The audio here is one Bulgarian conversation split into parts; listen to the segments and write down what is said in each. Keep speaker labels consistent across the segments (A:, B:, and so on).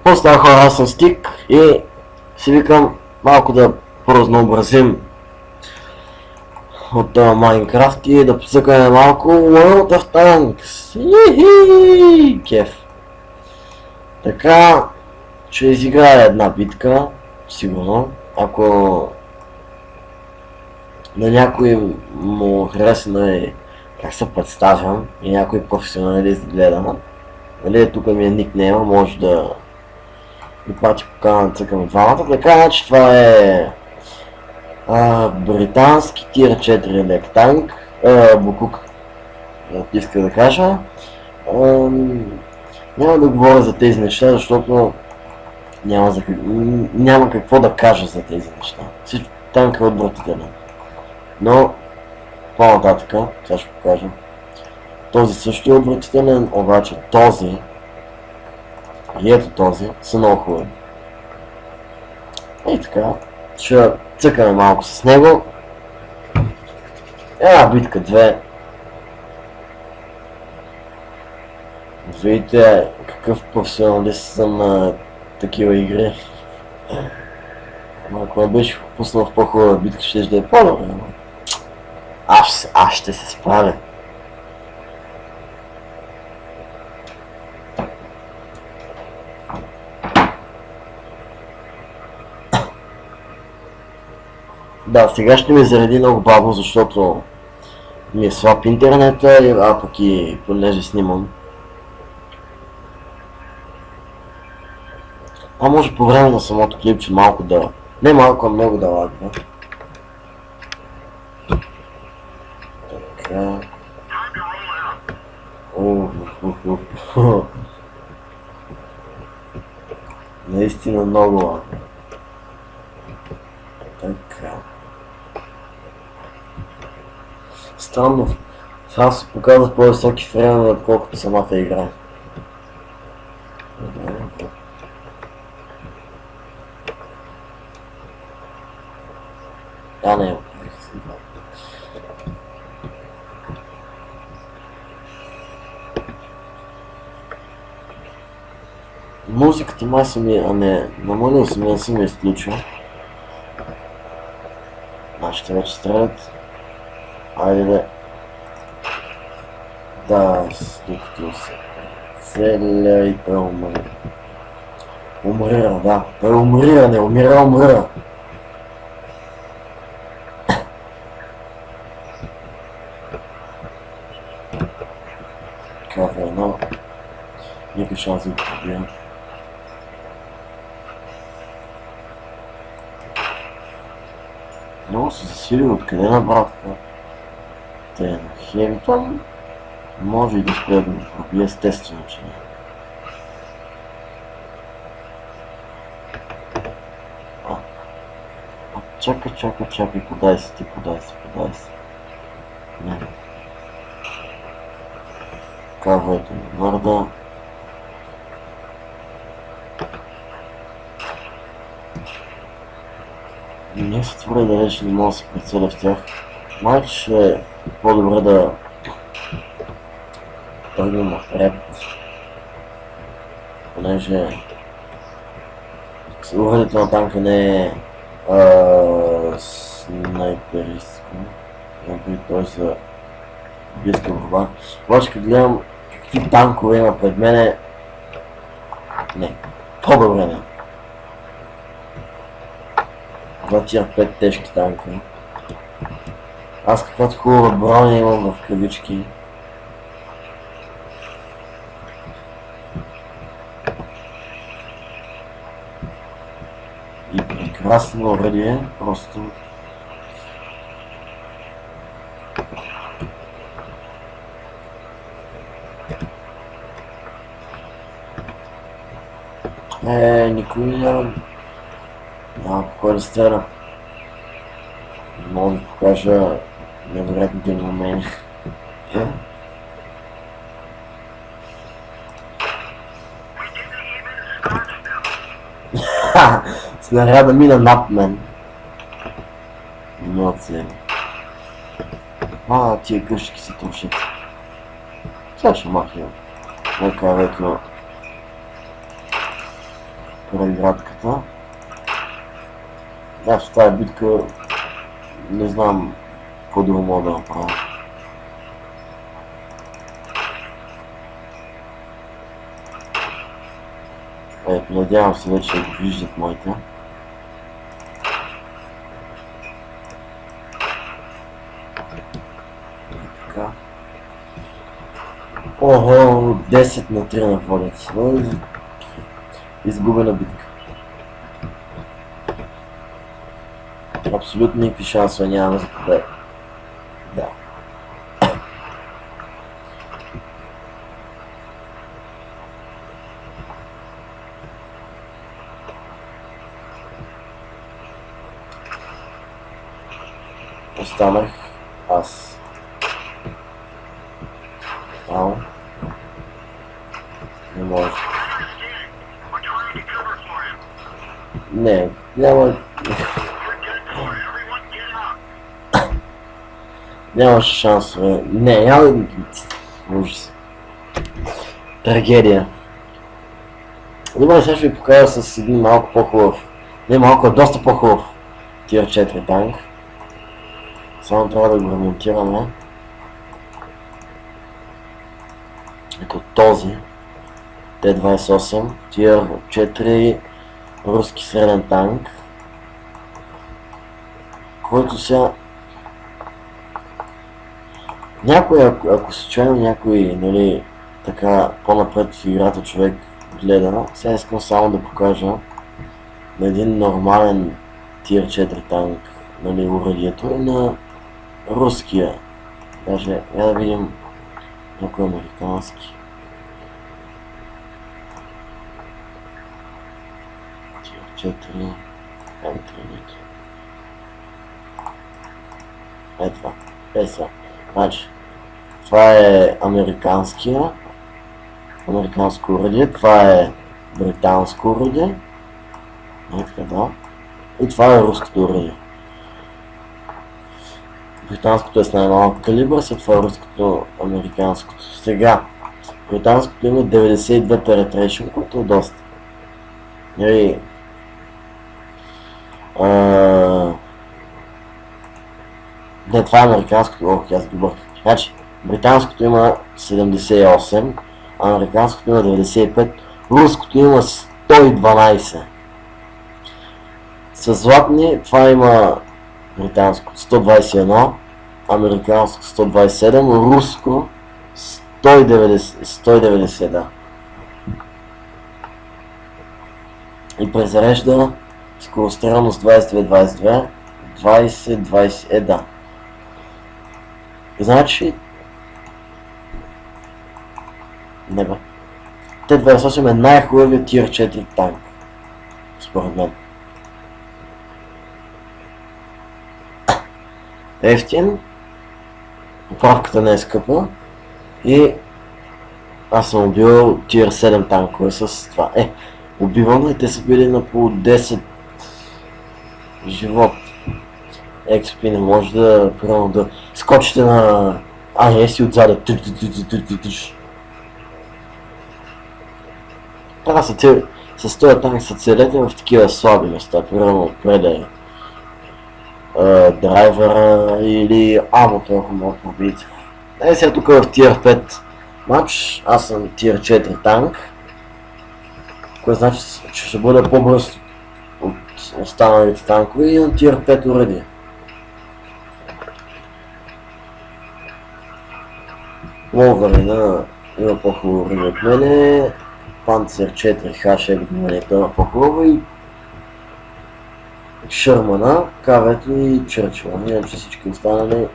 A: После хора, аз съм Стик и си викам малко да поразнообразим от Майнкрафт и да посъкаме малко World of Tanks. Ихи! Кеф. Така, ще изиграя една битка, сигурно. Ако на някой му хареса нали, как се представям и някой професионалист гледа, нали, тук ми е никнейма, може да ми прати покана да цъкаме двамата. Така, значи това е британски тир 4 лек танк, Букук, иска да кажа. Няма да говоря за тези неща, защото няма какво да кажа за тези неща. Всичко танк е отвратителен. Но по-нататъка, сега ще покажа. Този също е отвратителен, обаче този и ето този са много хубави. И така, ще цъкаме малко с него. Една битка 2. Видите какъв професионалист съм на такива игри. Ако ме беше пуснал в по-хубава битка, ще да е по-добре. Аз ще се справя. Да, сега ще ми зареди много бавно, защото ми е слаб интернета, а пък и понеже снимам. А може по време на самото клипче малко да... Не малко, а много да лагва. Така... Наистина много лагва. Така... Странно, сега се показва по-високи фреймове, отколкото самата игра. Да, не е. Музиката май съм а не, намалил съм я, не съм я изключил. Нашите вече стрелят. Айде бе. Да, докато се целя и той умира. Умрира, да. Той умрира, не умира, умрира. Кафе едно. Никакъв шанс да го побия. Много се засили, откъде набрал така? Те на Хемтон. Може и да успея да го пробие, естествено, че не. Чакай, подай се ти, подай се. Не. Кавайте ми върда. Не се твърде далеч, не мога да се прицеля в тях. Май ще е по-добре да тръгнем напред. Понеже уредите на танка не е снайперистко. Той за близка борба. Обаче като гледам какви танкове има пред мене, не, по-добре не. Това тия 5 тежки танкове. Аз каквато хубава броня имам в кавички. И прекрасно оръдие, просто... Никой няма по кой да стреля. Мога да покажа невероятните ми умения. Снаряда мина над мен. Много цели. Тия къщики се трошат. Сега ще махнем. Нека вече преградката. Да, в тази битка не знам какво друго мога да направя. Ето, надявам се вече да го виждат моите. Така. Охо, 10 на 3 на водец. Изгубена битка. Абсолютно никакви шансове нямаме за победа. Да. Останах аз. Ау. Не може. Не, няма... Нямаше шансове. Не, няма... Ужас. Трагедия. Добре, сега ще ви покажа с един малко по-хубав. Не малко, а доста по-хубав Tier 4 танк. Само трябва да го ремонтираме. Ето този. Т-28. Tier 4 руски среден танк. Който сега... Някой, ако случайно някой, нали, така по-напред в играта човек гледа, сега искам само да покажа на един нормален Tier 4 танк, нали, уредието и на руския. Даже, я да видим някой американски. Tier 4, M3. Ето това. Значи, това е американско уредие, това е британско уредие, и това е руското уредие. Британското е с най-малък калибър, след това руското, американското. Сега, британското има 92 penetration, което е доста. Не, това е американското, аз го бърках. Значи, британското има 78, американското има 95, руското има 112. С златни това има британско 121, американско 127, руско 190, да. И презарежда скорострелност 22-22, 20-20, да. Значи... Не бе. Т-28 е най-хубавият Tier 4 танк. Според мен. Ефтин. Поправката не е скъпа. И... аз съм убил Tier 7 танкове с това. Убивам и те са били на по 10 живот. XP не може да, примерно, да скочите на... не си отзаде. Трябва с този танк са целете в такива слаби места, примерно преде драйвера или амото, ако мога да победите. Сега тук в Tier 5 матч, аз съм Tier 4 танк, което значи, че ще бъда по-бърз от останалите танкове и имам Tier 5 уредие. Wolverine има по-хубаво уредие от мене, Panzer 4 HE обикновението има по-хубаво и Шърмана, Кавето и Чърчила. Иначе всички останали...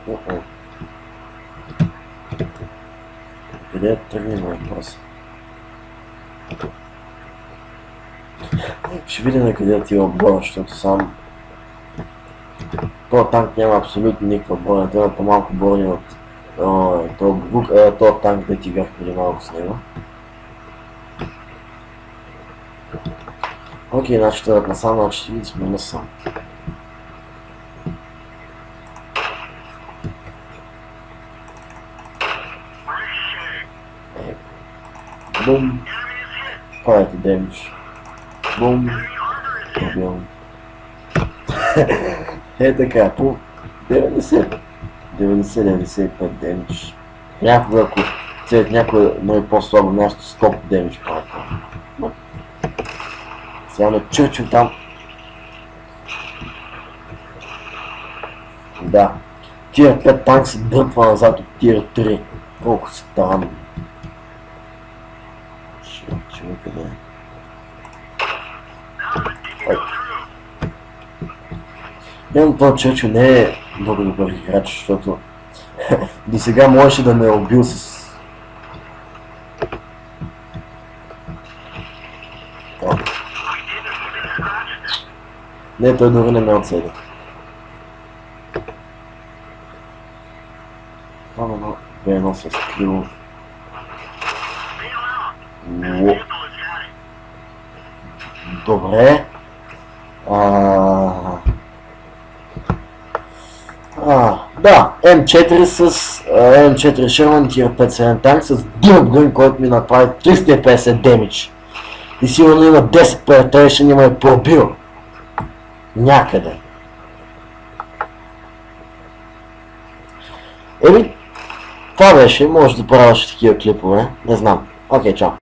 A: Къде тръгнем на въпроса? Ще видим къде отива отбора, защото сам... този танк няма абсолютно никаква броня, той има по-малко броня от този танк, да ти бях преди малко с него. Окей, значи трябват насам, значи сме насам. Бум! Правите демидж. Бум. Пробивам. Е така, по 90. 90-95 демидж. Някога, ако целят някое много по-слабо място, 100 демидж прави. Сега на Чърчил там. Да. Тир 5 танк се дръпва назад от тир 3. Колко са там. Човек къде е? Явно този Чърчил не е много добър играч, защото до сега можеше да ме е убил с... Не, той дори не ме отседи. Това бе едно с криво. Добре. Да, М4 с М4 Sherman Tier 5-7 танк с дълъг гън, който ми направи 350 демидж. И сигурно има 10 penetration, има и пробил. Някъде. Еми, това беше, може да правиш такива клипове, не знам. Окей, чао.